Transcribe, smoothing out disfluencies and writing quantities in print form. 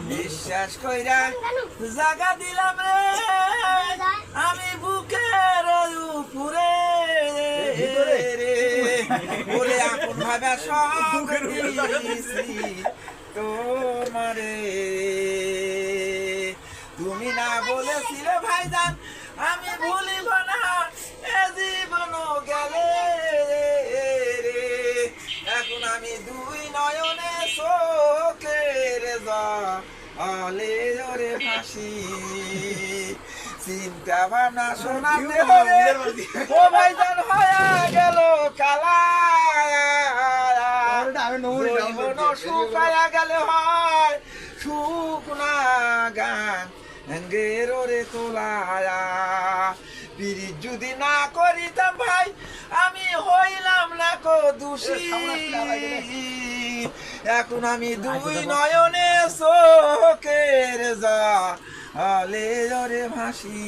বিশ্বাস কইরা জাগা দিলাম রে আমি বুকের উপরে ওরে আপন ভাবে সব দিয়েছি তোমারে তুমি না বলেছিলে ভাইজান আমি ভুলিব না এ জীবন গেলে এখন আমি দুই নয়নে চোখের জলে ওরে ভাসি চিন্তা ভাবনা শোনাতে হবে ও ভাইজান হয়ে গেল কালা শুকায়া গেলে হয় শুকনা গান গের ওরে তোলায়া পিড়ি যদি না করিতাম ভাই আমি হইলাম না কো দোষী এখন আমি দুই নয়নে চোখের জলে ওরে ভাসি।